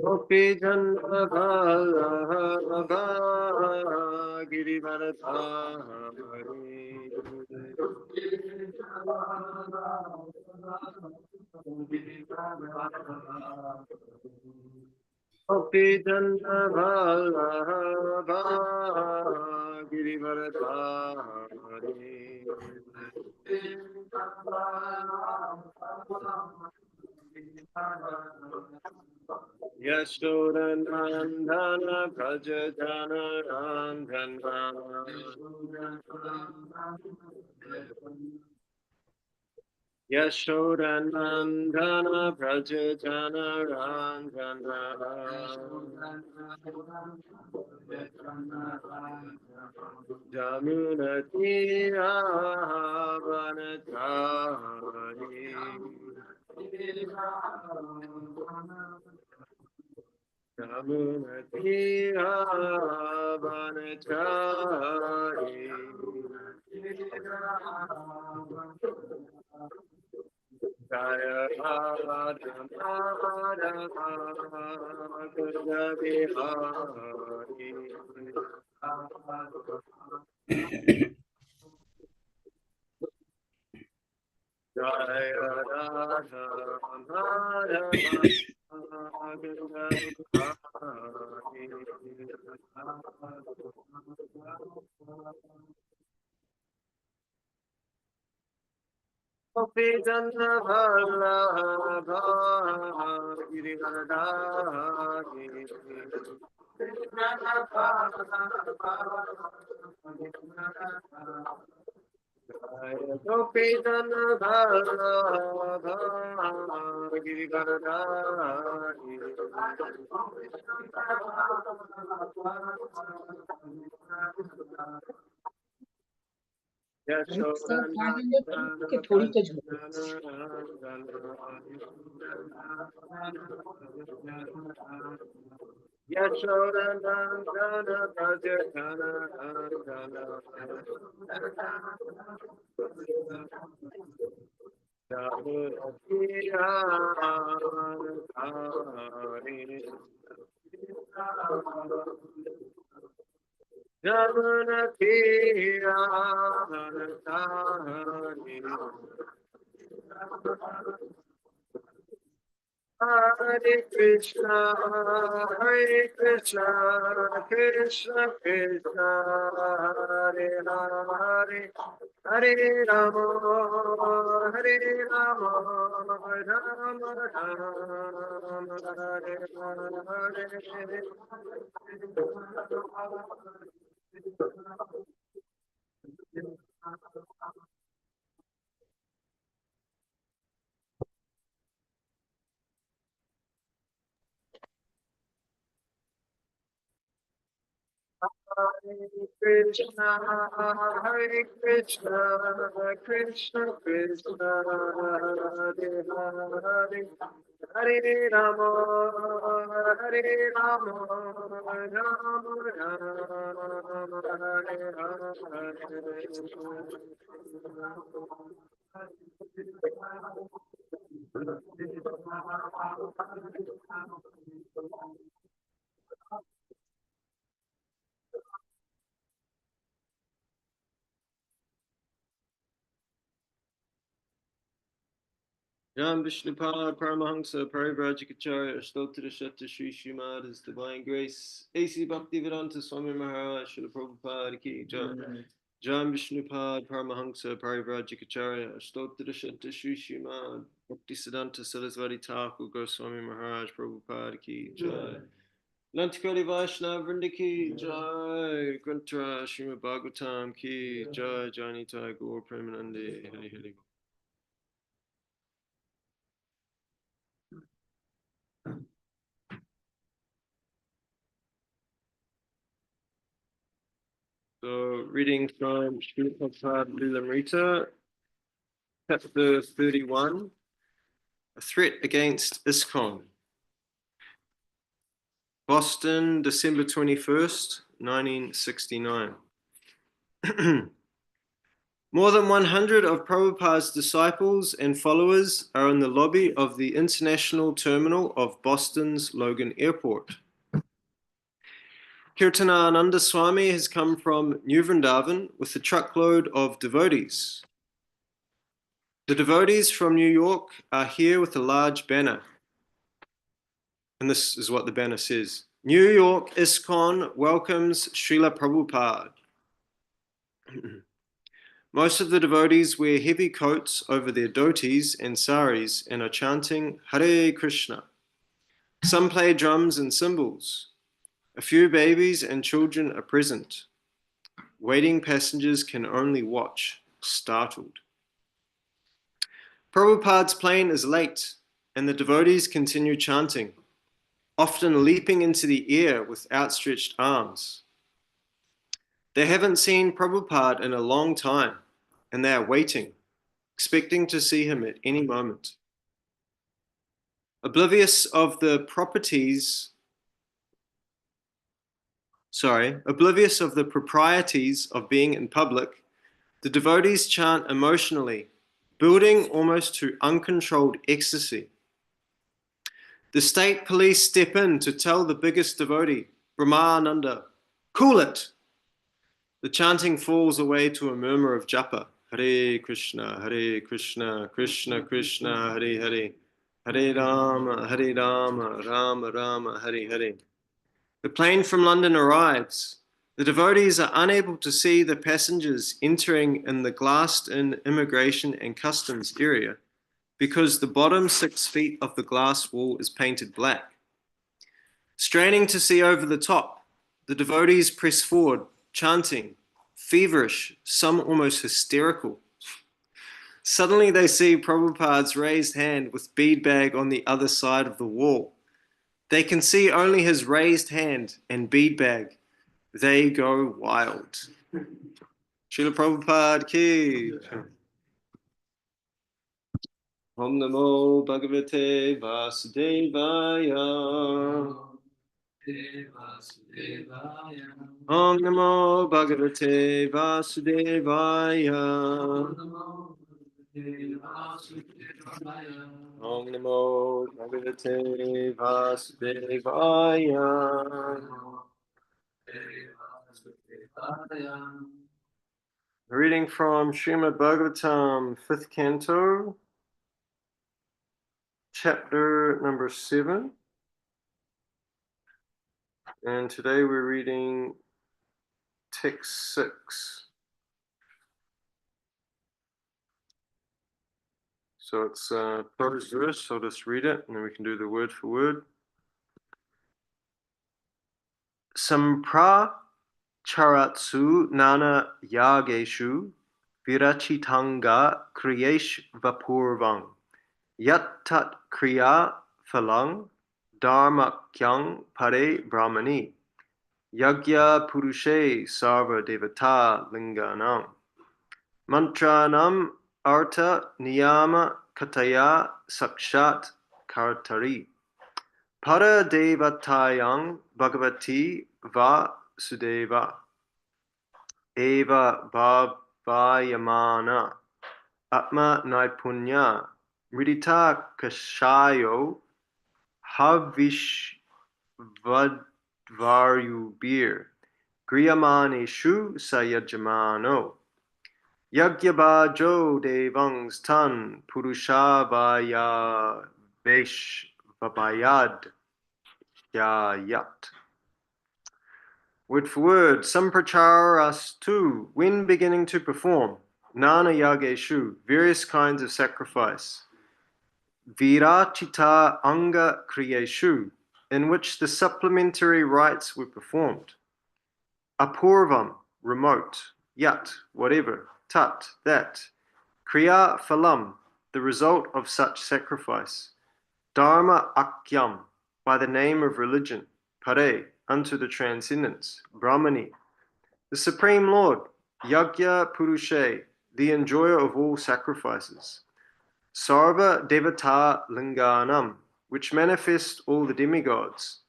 Gopi Chandra Girivaradhari Gopi Chandra Girivaradhari Yashodanandana Prajajana Randhana Yashodanandana Prajajana Randhana Jamuna Tira Vanatari Jamuna Tira Vanatari Jaya Radha Madhava Kunda Bihari Jaya Radha Madhava Kunda Gopi Chandra Ballabha Girivaradhari Gopi Chandra Ballabha Girivaradhari कि थोड़ी तो झूठ Jamuna Tira Hare Krishna, Krishna Krishna, Hare Hare, Hare Rama, Hare Rama, Rama Rama, Hare Hare. Hare Krishna, Krishna Krishna, Hare Hare, Hare Rama, Hare Rama, Rama Rama, Hare Ram Vishnupad Paramahansa Parivrajikacharya Ashtottara Shatta Sri Srimad His Divine Grace A.C. Bhaktivedanta Swami Maharaj Srila Prabhupada Ki Jai. Ram Vishnupad Paramahansa Parivrajikacharya Ashtottara Shatta Sri Srimad Bhaktisiddhanta Sarasvati Thakur Goswami Maharaj Prabhupada Ki Jai. Lantikoti Vaishnava Vrinda Ki Jai. Grantra Srimad Bhagavatam Ki Jai. Janitai Gaur Premanande Hari Hari. So, reading from Srila Prabhupada Lilamrita, chapter 31, A Threat Against ISKCON. Boston, December 21st, 1969. More than 100 of Prabhupada's disciples and followers are in the lobby of the international terminal of Boston's Logan Airport. Kirtanananda Swami has come from New Vrindavan with a truckload of devotees. The devotees from New York are here with a large banner. And this is what the banner says. New York ISKCON welcomes Srila Prabhupada. Most of the devotees wear heavy coats over their dhotis and saris and are chanting Hare Krishna. Some play drums and cymbals. A few babies and children are present. Waiting passengers can only watch, startled. Prabhupada's plane is late, and the devotees continue chanting, often leaping into the air with outstretched arms. They haven't seen Prabhupada in a long time, and they are waiting, expecting to see him at any moment. Oblivious of the proprieties of being in public, the devotees chant emotionally, building almost to uncontrolled ecstasy. The state police step in to tell the biggest devotee, Brahmananda, cool it. The chanting falls away to a murmur of japa, Hare Krishna, Krishna Krishna, Hare Hare, Hare Rama, Rama Rama, Hare Hare. The plane from London arrives. The devotees are unable to see the passengers entering in the glassed-in immigration and customs area because the bottom 6 feet of the glass wall is painted black. Straining to see over the top, the devotees press forward, chanting, feverish, some almost hysterical. Suddenly they see Prabhupada's raised hand with bead bag on the other side of the wall. They can see only his raised hand and bead bag. They go wild. Srila Prabhupada ki. Om Namo Bhagavate Vasudevaya. Om Namo Bhagavate Vasudevaya. Om Namo Bhagavate Vasudevaya. Reading from Srimad Bhagavatam, 5th canto, chapter number 7. And today we're reading text 6. So it's first verse, so I'll just read it and then we can do the word for word. Sampracharatsu nana yageshu virachitanga kriyesh vapurvang yat tat kriya phalang dharmakyang pare brahmani yagya purushe sarva devata linganam mantranam arta niyama kataya sakshat kartari para devatayang bhagavati va sudeva eva bhavayamana atma naipunya mridita kashayo havish vadvaryubir griyamaneshu sayajamano Yagyabajo devangs tan purushavaya vesh vabayad yayat. Word for word, sampracharastu, when beginning to perform, nana yageshu, various kinds of sacrifice, virachita anga kriyeshu, in which the supplementary rites were performed, apurvam, remote, yat, whatever, tat, that, kriya phalam, the result of such sacrifice, dharma akyam, by the name of religion, pare, unto the transcendence, brahmani, the supreme lord, yagya purushe, the enjoyer of all sacrifices, sarva devata linganam, which manifest all the demigods,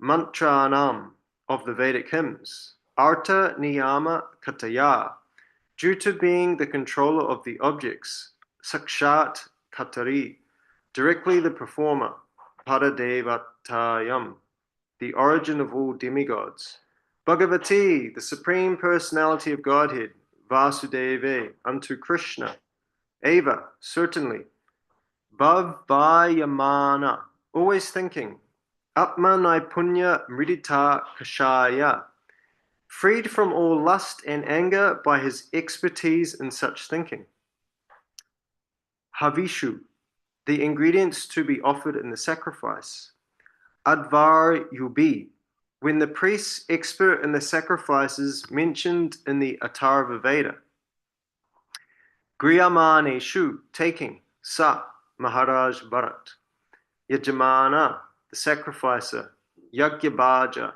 mantranam, of the Vedic hymns, arta niyama kataya, due to being the controller of the objects, sakshat katari, directly the performer, paradevatayam, the origin of all demigods. Bhagavati, the Supreme Personality of Godhead, Vasudeve, unto Krishna. Eva, certainly. Bhavayamana, always thinking. Atma Naipunya Mridita Kashaya, freed from all lust and anger by his expertise in such thinking. Havishu, the ingredients to be offered in the sacrifice. Advar Yubi, when the priests expert in the sacrifices mentioned in the Atharva Veda. Griyamaneshu, taking. Sa, Maharaj Bharat. Yajamana, the sacrificer. Yagyabhaja,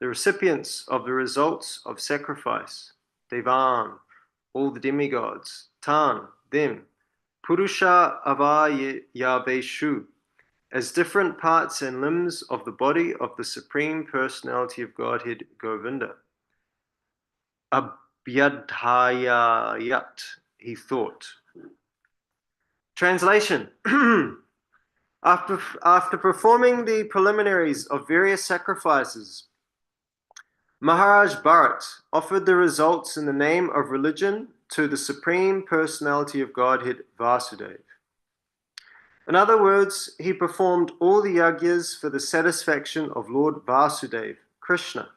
the recipients of the results of sacrifice. Devan, all the demigods. Tan, them. Purusha avayaveshu, as different parts and limbs of the body of the Supreme Personality of Godhead, Govinda. Abhyadhayayat, he thought. Translation. After performing the preliminaries of various sacrifices, Maharaj Bharat offered the results in the name of religion to the Supreme Personality of Godhead, Vasudeva. In other words, he performed all the yagyas for the satisfaction of Lord Vasudeva, Krishna.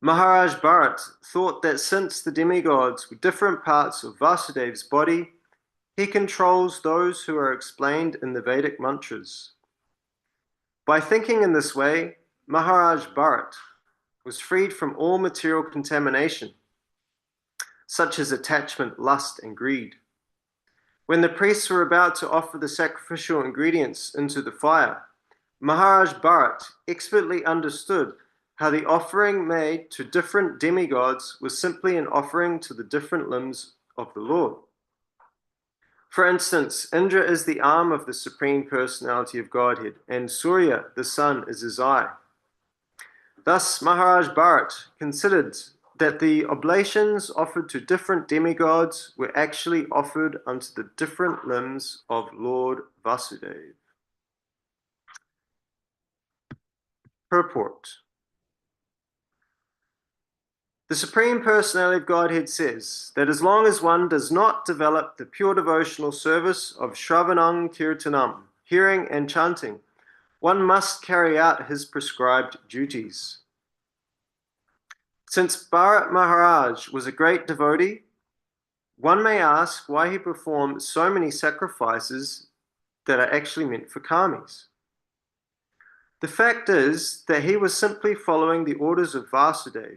Maharaj Bharat thought that since the demigods were different parts of Vasudeva's body, he controls those who are explained in the Vedic mantras. By thinking in this way, Maharaj Bharat was freed from all material contamination, such as attachment, lust, and greed. When the priests were about to offer the sacrificial ingredients into the fire, Maharaj Bharat expertly understood how the offering made to different demigods was simply an offering to the different limbs of the Lord. For instance, Indra is the arm of the Supreme Personality of Godhead, and Surya, the sun, is his eye. Thus, Maharaj Bharat considered that the oblations offered to different demigods were actually offered unto the different limbs of Lord Vasudeva. Purport. The Supreme Personality of Godhead says that as long as one does not develop the pure devotional service of Shravanam Kirtanam, hearing and chanting, one must carry out his prescribed duties. Since Bharat Maharaj was a great devotee, one may ask why he performed so many sacrifices that are actually meant for karmis. The fact is that he was simply following the orders of Vasudeva.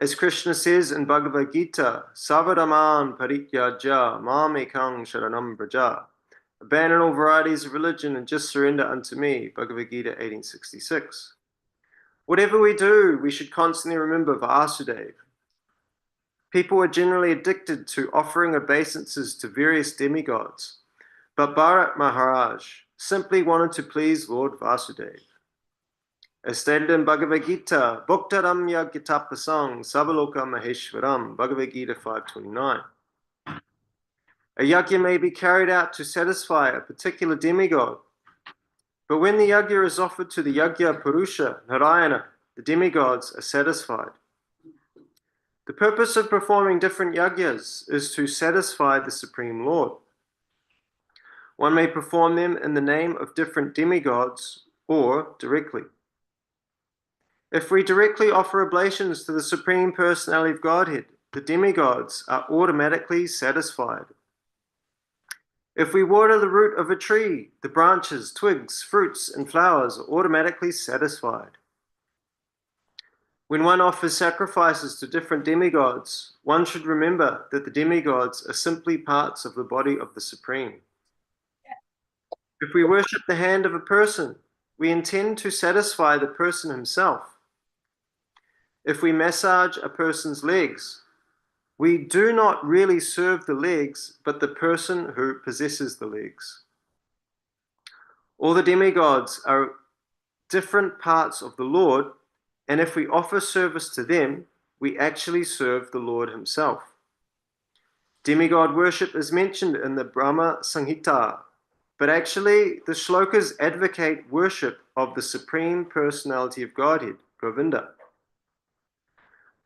As Krishna says in Bhagavad Gita, Savadaman parityaja mam ekang sharanam braja. Abandon all varieties of religion and just surrender unto me. Bhagavad Gita 1866. Whatever we do, we should constantly remember Vasudeva. People are generally addicted to offering obeisances to various demigods, but Bharat Maharaj simply wanted to please Lord Vasudeva. As stated in Bhagavad Gita, Bhaktaram Yagyatapasang Sabaloka Maheshwaram, Bhagavad Gita 5.29. A yagya may be carried out to satisfy a particular demigod, but when the yagya is offered to the yagya Purusha, Narayana, the demigods are satisfied. The purpose of performing different yagyas is to satisfy the Supreme Lord. One may perform them in the name of different demigods or directly. If we directly offer oblations to the Supreme Personality of Godhead, the demigods are automatically satisfied. If we water the root of a tree, the branches, twigs, fruits, and flowers are automatically satisfied. When one offers sacrifices to different demigods, one should remember that the demigods are simply parts of the body of the Supreme. If we worship the hand of a person, we intend to satisfy the person himself. If we massage a person's legs, we do not really serve the legs, but the person who possesses the legs. All the demigods are different parts of the Lord, and if we offer service to them, we actually serve the Lord himself. Demigod worship is mentioned in the Brahma Samhita, but actually the shlokas advocate worship of the Supreme Personality of Godhead, Govinda.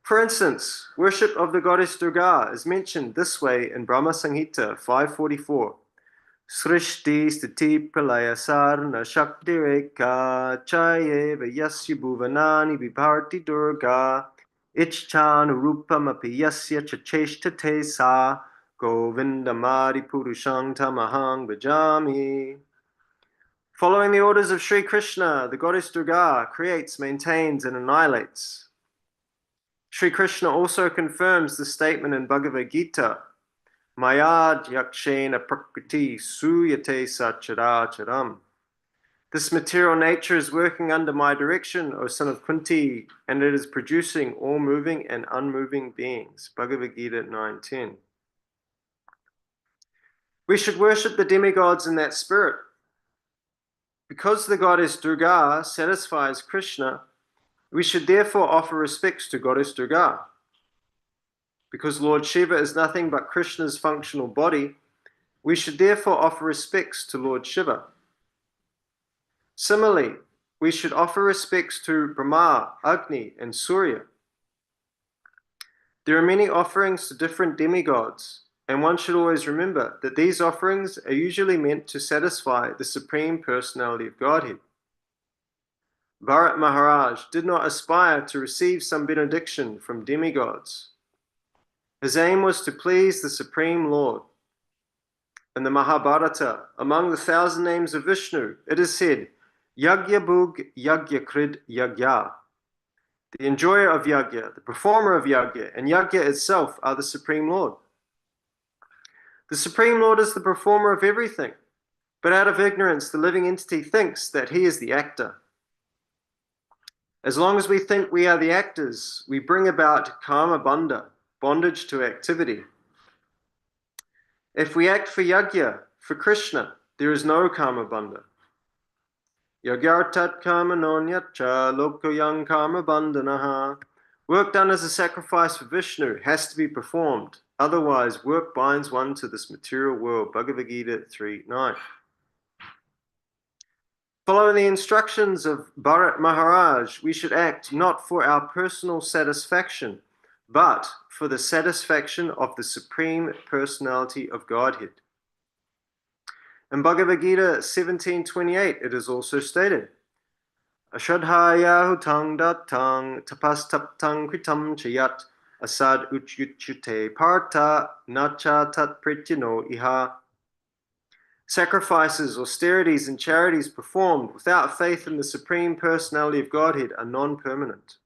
For instance, worship of the goddess Durga is mentioned this way in Brahma Samhita 544. Srishti stiti pralaya sarna shakti reka chayeva yasya bhuvanani vibharti Durga ichchanu rupam api yasya chacheshtate sa govindamadi purushang tamahang bhajami. Following the orders of Sri Krishna, the goddess Durga creates, maintains, and annihilates. Sri Krishna also confirms the statement in Bhagavad Gita, Mayad yakshena prakriti suyate sacharacharam. This material nature is working under my direction, O son of Kunti, and it is producing all moving and unmoving beings. Bhagavad Gita 9:10. We should worship the demigods in that spirit. Because the goddess Durga satisfies Krishna, we should therefore offer respects to goddess Durga. Because Lord Shiva is nothing but Krishna's functional body, we should therefore offer respects to Lord Shiva. Similarly, we should offer respects to Brahma, Agni, and Surya. There are many offerings to different demigods, and one should always remember that these offerings are usually meant to satisfy the Supreme Personality of Godhead. Bharat Maharaj did not aspire to receive some benediction from demigods. His aim was to please the Supreme Lord. In the Mahabharata, among the 1,000 names of Vishnu, it is said, Yagya Bhug Yagya Krid Yagya. The enjoyer of Yagya, the performer of Yagya, and Yagya itself are the Supreme Lord. The Supreme Lord is the performer of everything, but out of ignorance, the living entity thinks that he is the actor. As long as we think we are the actors, we bring about karma bandha, bondage to activity. If we act for Yagya, for Krishna, there is no karma bandha. Yagyartat karma nonyacha lokoyang karma bandhanaha. Work done as a sacrifice for Vishnu has to be performed. Otherwise, work binds one to this material world. Bhagavad Gita 3:9. Following the instructions of Bharat Maharaj, we should act not for our personal satisfaction, but for the satisfaction of the Supreme Personality of Godhead. In Bhagavad Gita 17:28, it is also stated, Ashadhaya hutang datang tapas taptang kritam chayat asad uchyuchute parta nacha tat prityano iha. Sacrifices, austerities, and charities performed without faith in the Supreme Personality of Godhead are non-permanent.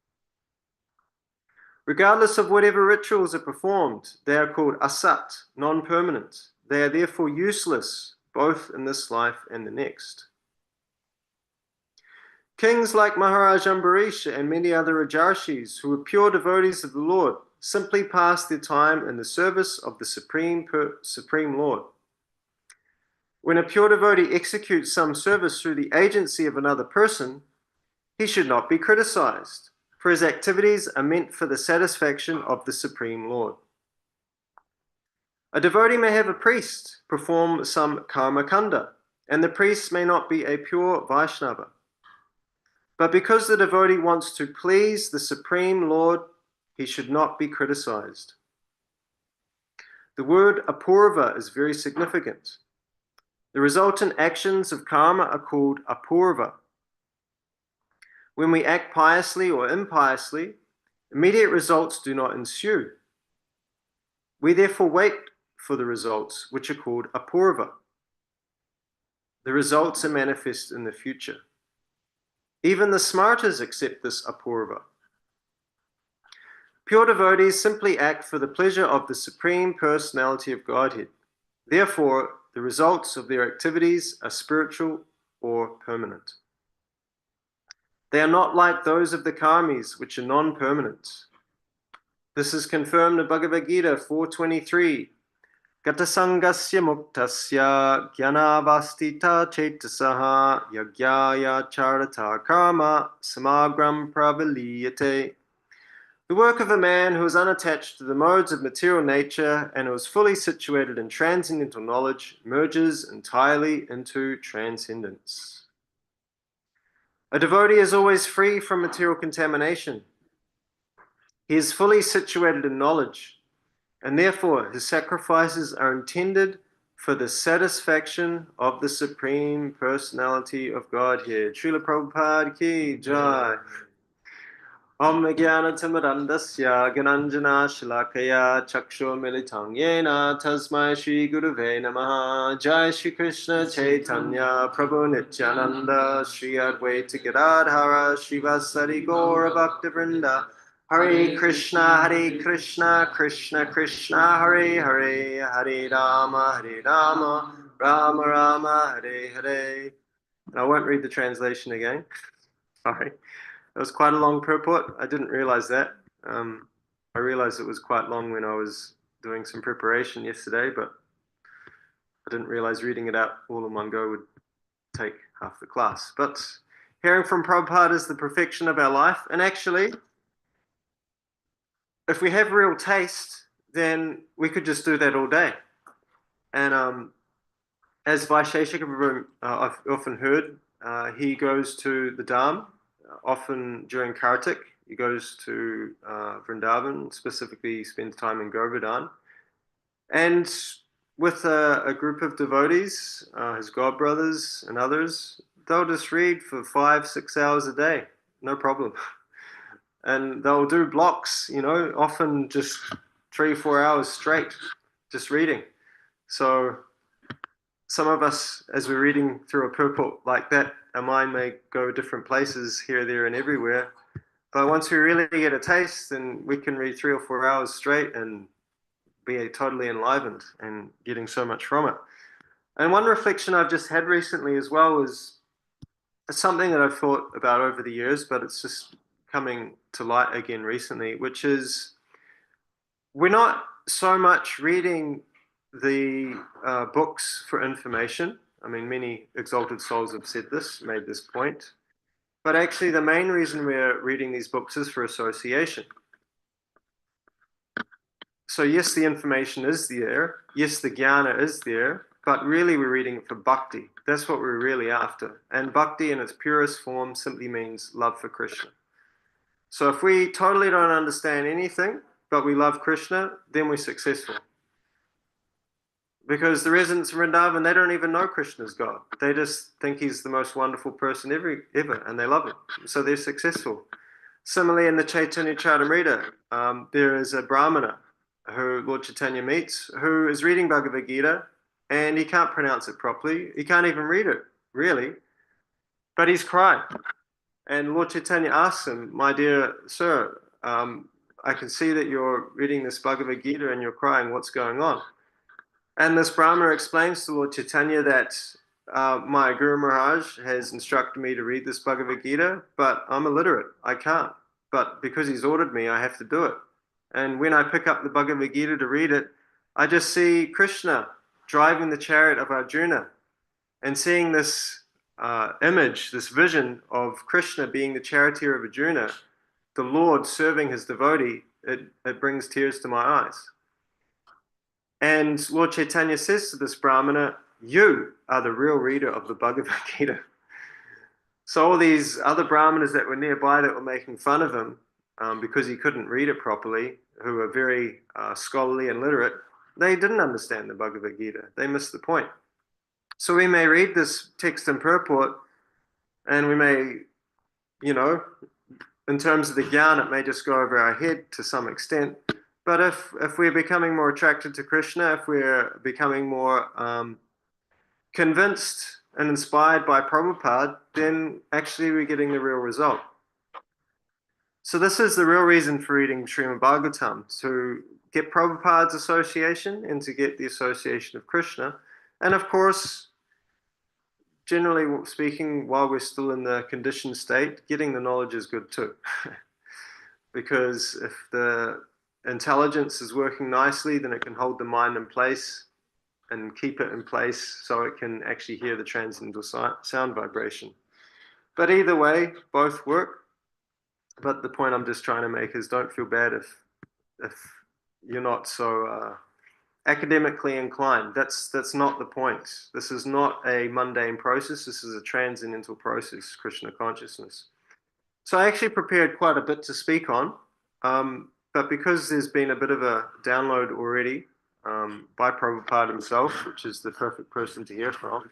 Regardless of whatever rituals are performed, they are called asat, non-permanent. They are therefore useless, both in this life and the next. Kings like Maharaj Ambarish and many other Rajarshis who were pure devotees of the Lord simply passed their time in the service of the Supreme Lord. When a pure devotee executes some service through the agency of another person, he should not be criticized, for his activities are meant for the satisfaction of the Supreme Lord. A devotee may have a priest perform some karma kanda, and the priest may not be a pure Vaishnava. But because the devotee wants to please the Supreme Lord, he should not be criticized. The word apurva is very significant. The resultant actions of karma are called apurva. When we act piously or impiously, immediate results do not ensue. We therefore wait for the results, which are called apurva. The results are manifest in the future. Even the smartas accept this apurva. Pure devotees simply act for the pleasure of the Supreme Personality of Godhead. Therefore, the results of their activities are spiritual or permanent. They are not like those of the karmis, which are non-permanent. This is confirmed in Bhagavad Gita 4:23. Gatasangasya muktasya gyanavastita chetasaha yagyaya charata karma samagram pravaliyate. The work of a man who is unattached to the modes of material nature and who is fully situated in transcendental knowledge merges entirely into transcendence. A devotee is always free from material contamination. He is fully situated in knowledge, and therefore his sacrifices are intended for the satisfaction of the Supreme Personality of Godhead. Srila Prabhupada ki jai. Om Jnana-timirandasya Gananjana Shalakaya Chaksho Militang Yena Tasmai Shri Guruve Namaha. Jai Shri Krishna Chaitanya Prabhu Nityananda Shri Advaita Gadadhara Shivasari Gaura Bhaktivinoda. Hare Krishna Krishna Krishna Hare Hare, Hare Rama Rama Rama Hare Hare. And I won't read the translation again. Sorry. It was quite a long purport. I didn't realize that. I realized it was quite long when I was doing some preparation yesterday, but I didn't realize reading it out all in one go would take half the class. But hearing from Prabhupada is the perfection of our life. And actually, if we have real taste, then we could just do that all day. And as Vaisheshika I've often heard, he goes to the Dham, often during Kartik. He goes to Vrindavan, specifically spends time in Govardhan. And with a group of devotees, his godbrothers and others, they'll just read for 5-6 hours a day, no problem. And they'll do blocks, often just 3-4 hours straight, just reading. So some of us, as we're reading through a purport like that, our mind may go different places here, there, and everywhere. But once we really get a taste, then we can read 3 or 4 hours straight and be totally enlivened and getting so much from it. And one reflection I've just had recently as well is something that I've thought about over the years, but it's just coming to light again recently, which is we're not so much reading the books for information. I mean, many exalted souls have said this, made this point. But actually, the main reason we're reading these books is for association. So yes, the information is there. Yes, the jnana is there. But really, we're reading it for bhakti. That's what we're really after. And bhakti in its purest form simply means love for Krishna. So if we totally don't understand anything, but we love Krishna, then we're successful. Because the residents of Vrindavan, they don't even know Krishna's God. They just think he's the most wonderful person ever, and they love him. So they're successful. Similarly, in the Chaitanya Charitamrita, there is a Brahmana who Lord Chaitanya meets, who is reading Bhagavad Gita, and he can't pronounce it properly. He can't even read it, really. But he's crying. And Lord Chaitanya asks him, my dear sir, I can see that you're reading this Bhagavad Gita and you're crying. What's going on? And this Brahmana explains to Lord Chaitanya that my Guru Maharaj has instructed me to read this Bhagavad Gita, but I'm illiterate. I can't. But because he's ordered me, I have to do it. And when I pick up the Bhagavad Gita to read it, I just see Krishna driving the chariot of Arjuna and seeing this image, this vision of Krishna being the charioteer of Arjuna, the Lord serving his devotee. It brings tears to my eyes. And Lord Chaitanya says to this Brahmana, you are the real reader of the Bhagavad Gita. So all these other Brahmanas that were nearby that were making fun of him because he couldn't read it properly, who were very scholarly and literate, they didn't understand the Bhagavad Gita. They missed the point. So we may read this text and purport, and we may, in terms of the jnana, it may just go over our head to some extent. But if we're becoming more attracted to Krishna, if we're becoming more convinced and inspired by Prabhupada, then actually we're getting the real result. So this is the real reason for reading Srimad Bhagavatam, to get Prabhupada's association and to get the association of Krishna. And of course, generally speaking, while we're still in the conditioned state, getting the knowledge is good too. Because if the intelligence is working nicely, then it can hold the mind in place and keep it in place so it can actually hear the transcendental sound vibration. But either way, both work. But the point I'm just trying to make is don't feel bad if you're not so academically inclined. That's not the point. This is not a mundane process. This is a transcendental process, Krishna consciousness. So I actually prepared quite a bit to speak on, but because there's been a bit of a download already by Prabhupada himself, which is the perfect person to hear from,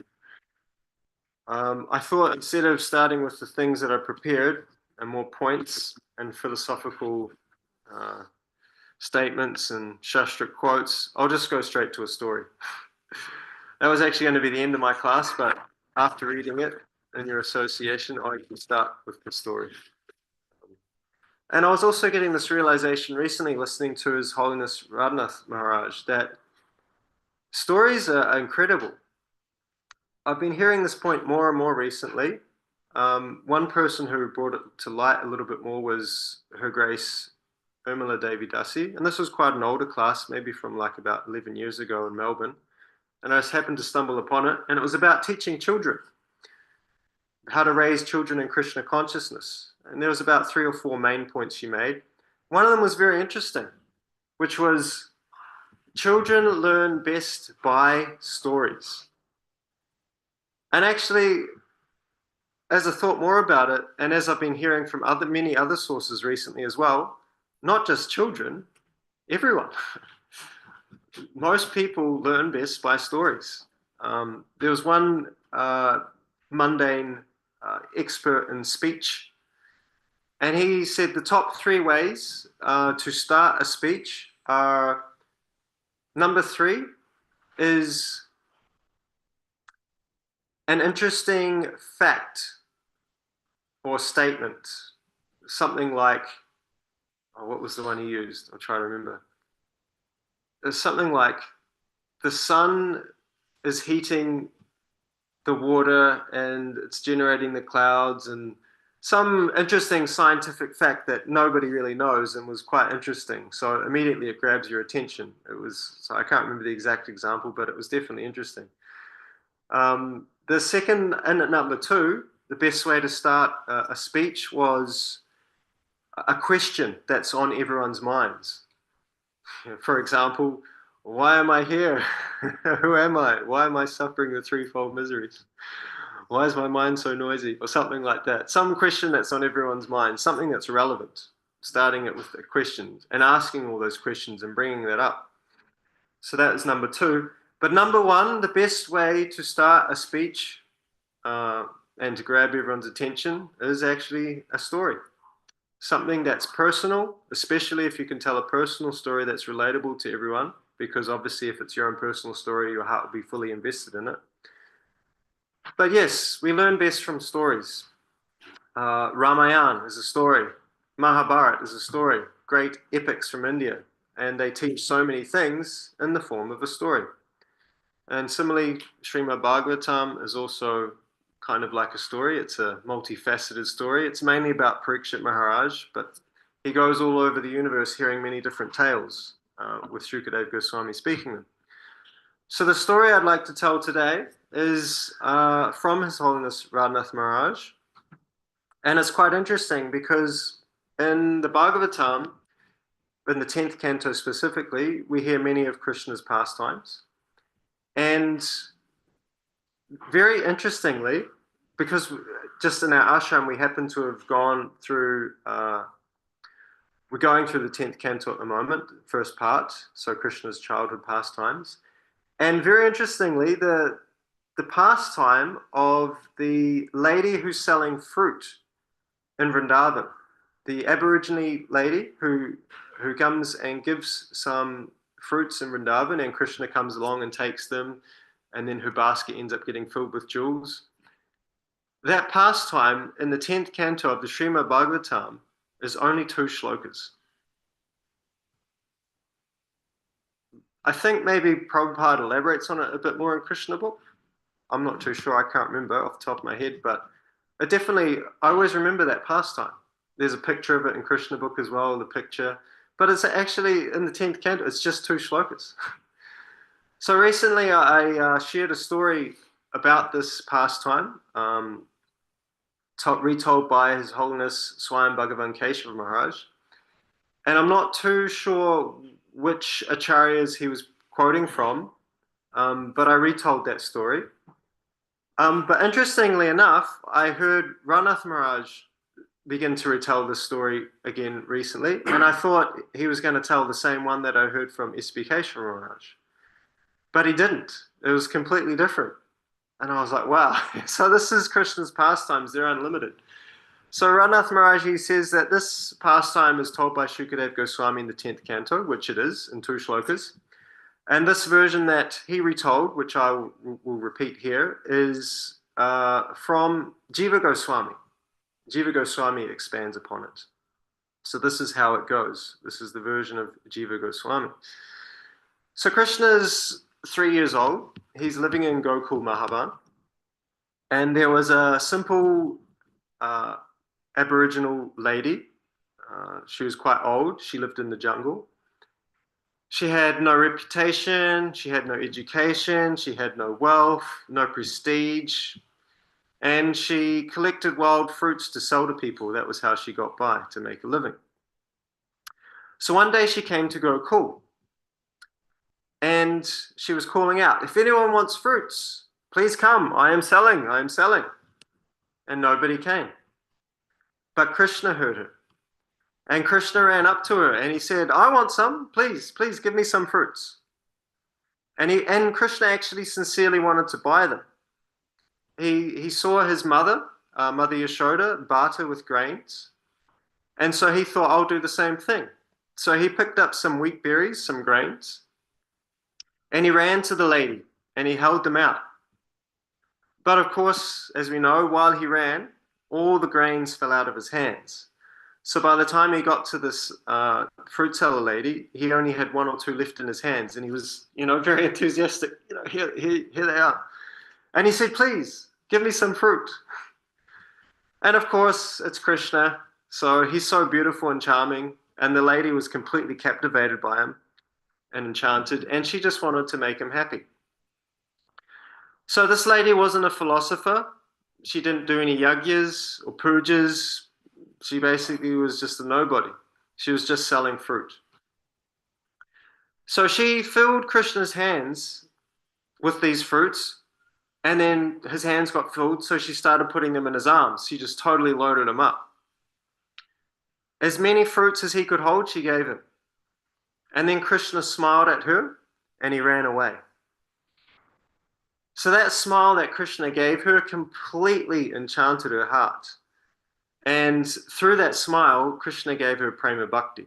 I thought instead of starting with the things that I prepared and more points and philosophical statements and Shastra quotes, I'll just go straight to a story. That was actually going to be the end of my class, but after reading it in your association, I can start with the story. And I was also getting this realization recently listening to His Holiness Radhanath Maharaj that stories are incredible. I've been hearing this point more and more recently. One person who brought it to light a little bit more was Her Grace Urmila Devi Dasi. And this was quite an older class, maybe from like about 11 years ago in Melbourne. And I just happened to stumble upon it. And it was about teaching children how to raise children in Krishna consciousness. And there was about 3 or 4 main points she made. One of them was very interesting, which was children learn best by stories. And actually, as I thought more about it, and as I've been hearing from many other sources recently as well, not just children, everyone. Most people learn best by stories. There was one mundane expert in speech, and he said the top 3 ways to start a speech are, number 3 is an interesting fact or statement. Something like, what was the one he used? I'll try to remember. There's something like, the sun is heating the water and it's generating the clouds, and some interesting scientific fact that nobody really knows and was quite interesting. So immediately it grabs your attention. So I can't remember the exact example, but it was definitely interesting. The second, and at number 2, the best way to start a speech was a question that's on everyone's minds. For example, why am I here? Who am I? Why am I suffering the threefold miseries? Why is my mind so noisy? Or something like that. Some question that's on everyone's mind, something that's relevant. Starting it with a question and asking all those questions and bringing that up. So that is number 2. But number 1, the best way to start a speech and to grab everyone's attention is actually a story. Something that's personal, especially if you can tell a personal story that's relatable to everyone, because obviously if it's your own personal story, your heart will be fully invested in it. But yes, we learn best from stories. Ramayana is a story. Mahabharata is a story. Great epics from India. And they teach so many things in the form of a story. And similarly, Srimad Bhagavatam is also kind of like a story. It's a multifaceted story. It's mainly about Parikshit Maharaj, but he goes all over the universe hearing many different tales, with Shukadeva Goswami speaking them. So the story I'd like to tell today is from His Holiness Radhanath Maharaj. And it's quite interesting because in the Bhagavatam, in the 10th canto specifically, we hear many of Krishna's pastimes. And very interestingly, because just in our ashram, we happen to have gone through, we're going through the 10th canto at the moment, first part, so Krishna's childhood pastimes. And very interestingly, the pastime of the lady who's selling fruit in Vrindavan, the Aborigine lady who comes and gives some fruits in Vrindavan, and Krishna comes along and takes them, and then her basket ends up getting filled with jewels. That pastime in the 10th canto of the Srimad Bhagavatam is only 2 shlokas. I think maybe Prabhupada elaborates on it a bit more in Krishna book. I'm not too sure, I can't remember off the top of my head, but it definitely, I always remember that pastime. There's a picture of it in Krishna book as well, the picture, but it's actually in the 10th canto, it's just 2 shlokas. So recently I shared a story about this pastime retold by His Holiness Swayam Bhagavan Keshav Maharaj. And I'm not too sure which acharyas he was quoting from, but I retold that story. But interestingly enough, I heard Ranath Maharaj begin to retell this story again recently, and I thought he was going to tell the same one that I heard from S.B. Keshav Maharaj. But he didn't. It was completely different. And I was like, wow, so this is Krishna's pastimes, they're unlimited. So Ranath Maharaj, he says that this pastime is told by Shukadev Goswami in the 10th canto, which it is, in 2 shlokas. And this version that he retold, which I will repeat here, is from Jiva Goswami. Jiva Goswami expands upon it. So this is how it goes. This is the version of Jiva Goswami. So Krishna's 3 years old. He's living in Gokul Mahavan. And there was a simple Aboriginal lady. She was quite old. She lived in the jungle. She had no reputation. She had no education. She had no wealth, no prestige. And she collected wild fruits to sell to people. That was how she got by to make a living. So one day she came to Gokul. And she was calling out, if anyone wants fruits, please come. I am selling. I am selling. And nobody came. But Krishna heard her. And Krishna ran up to her and he said, I want some. Please, please give me some fruits. And Krishna actually sincerely wanted to buy them. He saw his mother, Mother Yashoda, barter with grains. And so he thought, I'll do the same thing. So he picked up some wheat berries, some grains, and he ran to the lady and he held them out. But of course, as we know, while he ran, all the grains fell out of his hands. So by the time he got to this fruit seller lady, he only had 1 or 2 left in his hands, and he was, very enthusiastic. Here they are. And he said, please, give me some fruit. And of course, it's Krishna. So he's so beautiful and charming. And the lady was completely captivated by him and enchanted. And she just wanted to make him happy. So this lady wasn't a philosopher. She didn't do any yagyas or pujas. She basically was just a nobody. She was just selling fruit. So she filled Krishna's hands with these fruits. And then his hands got filled, so she started putting them in his arms. She just totally loaded him up. As many fruits as he could hold, she gave him. And then Krishna smiled at her, and he ran away. So that smile that Krishna gave her completely enchanted her heart. And through that smile, Krishna gave her prema bhakti.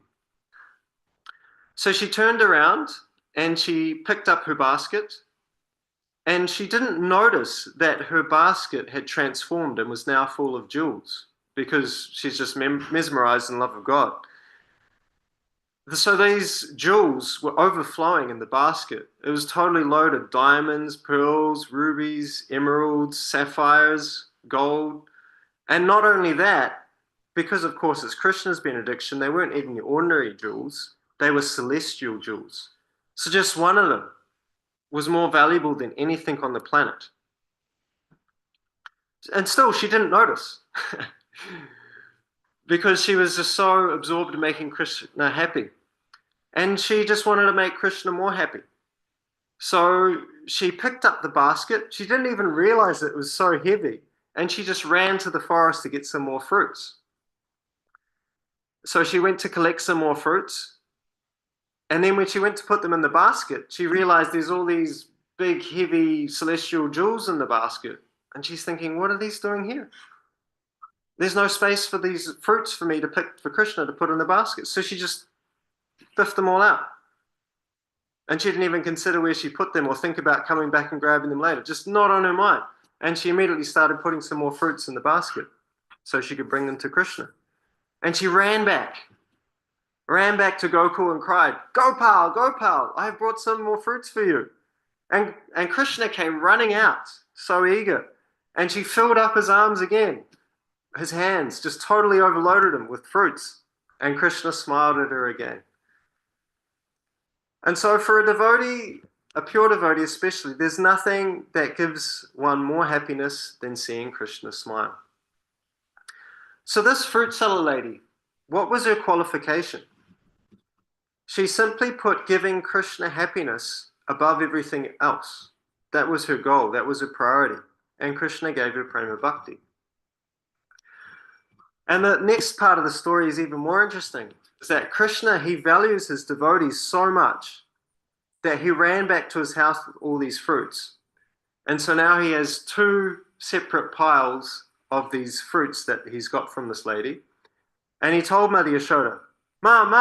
So she turned around, and she picked up her basket, and she didn't notice that her basket had transformed and was now full of jewels because she's just mesmerized in love of God. So these jewels were overflowing in the basket. It was totally loaded. Diamonds, pearls, rubies, emeralds, sapphires, gold. And not only that, because of course it's Krishna's benediction, they weren't even the ordinary jewels. They were celestial jewels. So just one of them was more valuable than anything on the planet. And still, she didn't notice because she was just so absorbed in making Krishna happy. And she just wanted to make Krishna more happy. So she picked up the basket. She didn't even realize it was so heavy. And she just ran to the forest to get some more fruits. So she went to collect some more fruits. And then when she went to put them in the basket, she realized there's all these big, heavy celestial jewels in the basket. And she's thinking, what are these doing here? There's no space for these fruits for me to pick for Krishna to put in the basket. So she just biffed them all out. And she didn't even consider where she put them or think about coming back and grabbing them later. Just not on her mind. And she immediately started putting some more fruits in the basket so she could bring them to Krishna. And she ran back to Gokul and cried, Gopal, Gopal, I have brought some more fruits for you. And Krishna came running out, so eager. And she filled up his arms again. His hands just totally overloaded him with fruits. And Krishna smiled at her again. And so for a devotee, a pure devotee especially, there's nothing that gives one more happiness than seeing Krishna smile. So this fruit seller lady, what was her qualification? She simply put giving Krishna happiness above everything else. That was her goal, that was her priority. And Krishna gave her prema bhakti. And the next part of the story is even more interesting. Is that Krishna, he values his devotees so much that he ran back to his house with all these fruits. And so now he has two separate piles of these fruits that he's got from this lady. And he told Mother Yashoda, Mom,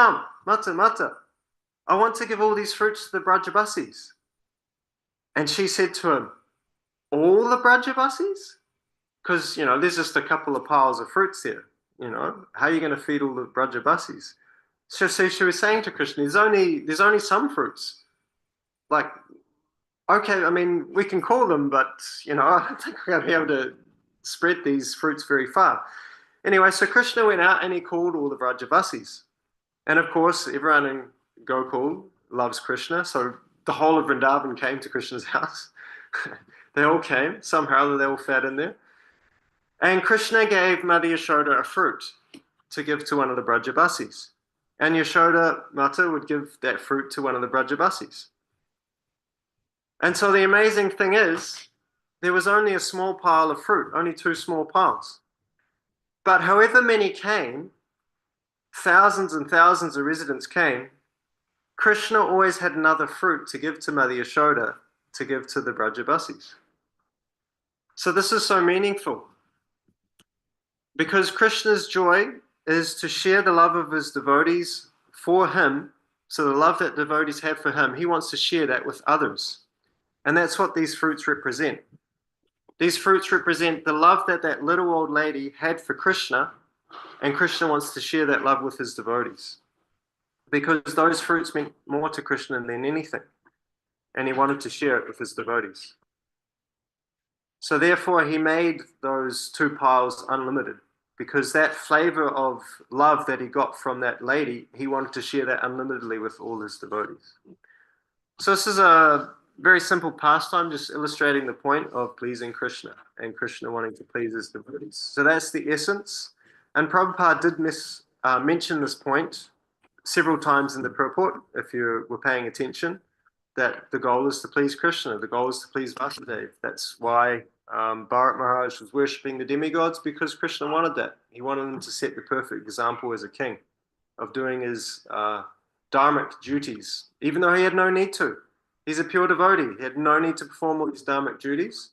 Mata, I want to give all these fruits to the Brajabasis. And she said to him, all the Brajabasis? Because, there's just a couple of piles of fruits there. How are you going to feed all the Brajabasis? So she was saying to Krishna, there's only some fruits. Like, okay, I mean, we can call them, but, I don't think we're going to be able to spread these fruits very far. Anyway, so Krishna went out and he called all the Vrajavasis. And of course, everyone in Gokul loves Krishna, so the whole of Vrindavan came to Krishna's house. They all came, somehow they all fed in there. And Krishna gave Mother Yashoda a fruit to give to one of the Brajavasis. And Yashoda Mata would give that fruit to one of the Brajavasis. And so the amazing thing is, there was only a small pile of fruit, only two small piles. But however many came, thousands and thousands of residents came, Krishna always had another fruit to give to Mother Yashoda, to give to the Brajavasis. So this is so meaningful. Because Krishna's joy is to share the love of his devotees for him. So the love that devotees have for him, he wants to share that with others. And that's what these fruits represent. These fruits represent the love that that little old lady had for Krishna, and Krishna wants to share that love with his devotees. Because those fruits meant more to Krishna than anything. And he wanted to share it with his devotees. So therefore he made those two piles unlimited. Because that flavor of love that he got from that lady, he wanted to share that unlimitedly with all his devotees. So this is a very simple pastime, just illustrating the point of pleasing Krishna and Krishna wanting to please his devotees. So that's the essence. And Prabhupada did mention this point several times in the purport, if you were paying attention, that the goal is to please Krishna, the goal is to please Vasudeva. That's why Bharat Maharaj was worshipping the demigods, because Krishna wanted that. He wanted him to set the perfect example as a king of doing his dharmic duties, even though he had no need to. He's a pure devotee. He had no need to perform all these dharmic duties,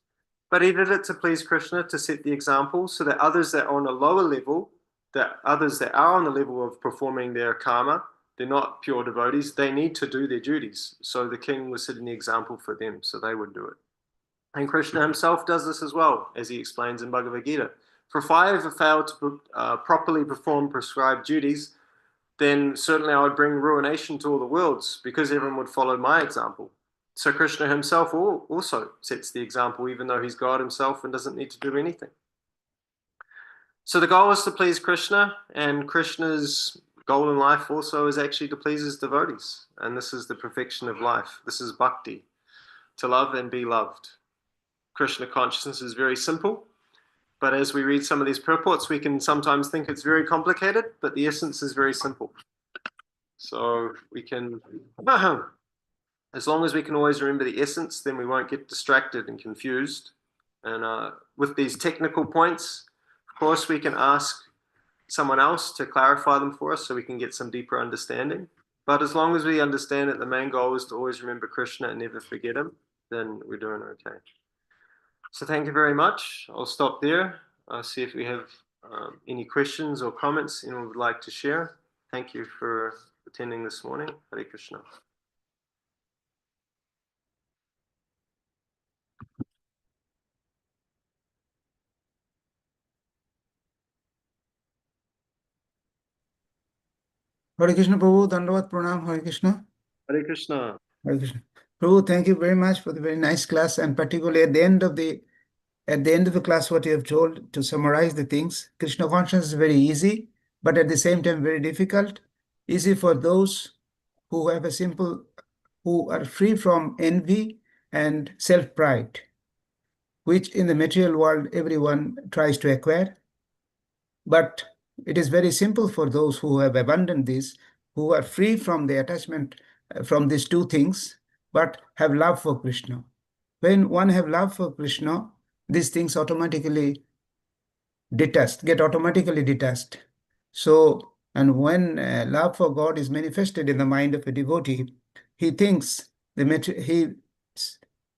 but he did it to please Krishna, to set the example so that others that are on a lower level, that others that are on the level of performing their karma, they're not pure devotees, they need to do their duties. So the king was setting the example for them, so they would do it. And Krishna himself does this as well, as he explains in Bhagavad Gita. For if I ever failed to properly perform prescribed duties, then certainly I would bring ruination to all the worlds, because everyone would follow my example. So Krishna himself also sets the example, even though he's God himself and doesn't need to do anything. So the goal is to please Krishna, and Krishna's goal in life also is actually to please his devotees. And this is the perfection of life. This is bhakti, to love and be loved. Krishna consciousness is very simple, but as we read some of these purports, we can sometimes think it's very complicated, but the essence is very simple. So we can, as long as we can always remember the essence, then we won't get distracted and confused. And with these technical points, of course, we can ask someone else to clarify them for us so we can get some deeper understanding. But as long as we understand that the main goal is to always remember Krishna and never forget him, then we're doing okay. So thank you very much. I'll stop there. I'll see if we have any questions or comments anyone would like to share. Thank you for attending this morning. Hare Krishna. Hare Krishna Prabhu, Dandavat Pranam, Hare Krishna. Hare Krishna. Hare Krishna. Prabhu, thank you very much for the very nice class, and particularly at the end of the class, what you have told, to summarize the things. Krishna consciousness is very easy, but at the same time very difficult. Easy for those who have who are free from envy and self-pride, which in the material world everyone tries to acquire. But it is very simple for those who have abandoned this, who are free from the attachment from these two things, but have love for Krishna. When one have love for Krishna, these things automatically get automatically detached. So, and when love for God is manifested in the mind of a devotee, he thinks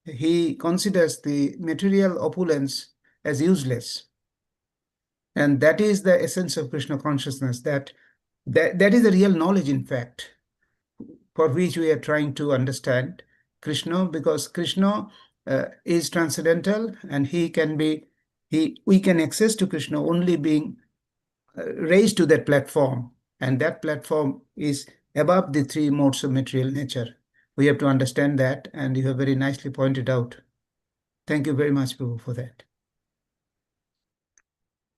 he considers the material opulence as useless. And that is the essence of Krishna consciousness, that is the real knowledge, in fact, for which we are trying to understand Krishna, because Krishna is transcendental, and we can access to Krishna only being raised to that platform, and that platform is above the three modes of material nature. We have to understand that, and you have very nicely pointed out. Thank you very much, Prabhu, for that.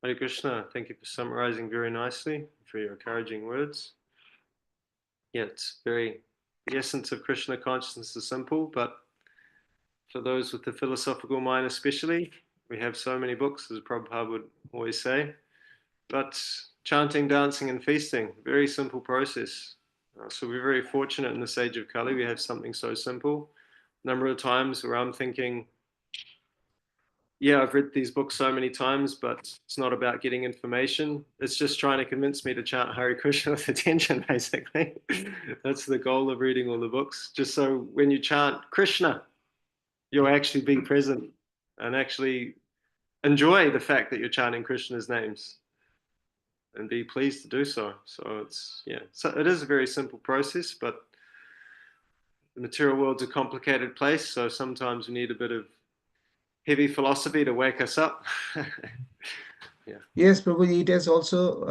Hare Krishna, thank you for summarizing very nicely, for your encouraging words. Yeah, the essence of Krishna consciousness is simple, but for those with the philosophical mind especially, we have so many books, as Prabhupada would always say, but chanting, dancing, and feasting, very simple process. So we're very fortunate in this age of Kali, we have something so simple. A number of times where I'm thinking, yeah, I've read these books so many times, but it's not about getting information. It's just trying to convince me to chant Hare Krishna with attention, basically. That's the goal of reading all the books. Just so when you chant Krishna, you'll actually be present and actually enjoy the fact that you're chanting Krishna's names and be pleased to do so. So so it is a very simple process, but the material world's a complicated place. So sometimes we need a bit of heavy philosophy to wake us up. Yes, Prabhu, it has also,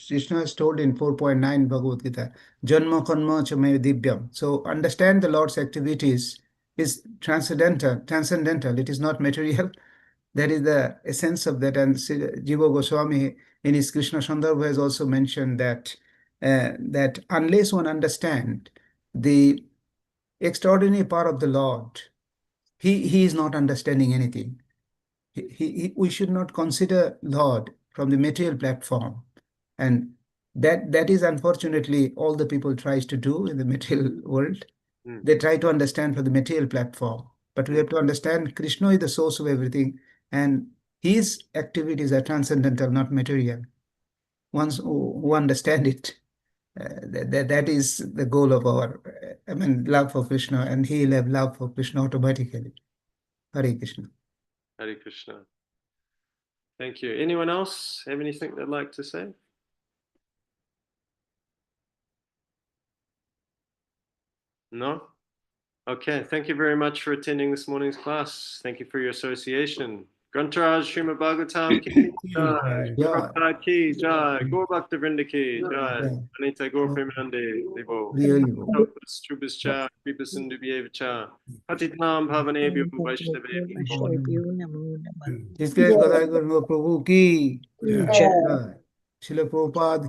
Krishna has told in 4.9 Bhagavad Gita, Janma Kanma Cha Me Divyam. So understand the Lord's activities is transcendental. It is not material. That is the essence of that. And Jiva Goswami in his Krishna Sandarbha has also mentioned that that unless one understand the extraordinary power of the Lord, he is not understanding anything. We should not consider Lord from the material platform, and that is unfortunately all the people tries to do in the material world. They try to understand from the material platform, but we have to understand Krishna is the source of everything, and his activities are transcendental, not material. Once who understand it, that is the goal of our love for Krishna, and he'll have love for Krishna automatically. Hare Krishna. Hare Krishna. Thank you. Anyone else have anything they'd like to say? No? Okay, thank you very much for attending this morning's class. Thank you for your association. Grantaraj Srimad Bhagavatam ki jai, Prabhupada ki jai, Gaur Bhakta Vrinda ki jai, Anita Gaur Premanande Devo, Trubhas cha, Kripas Sindhu Bhyevacha, Patitnam Bhavanebhyo Vaishnavebhyo. जिसके गदाई गौरंग प्रभु की जय, श्रील प्रभुपाद की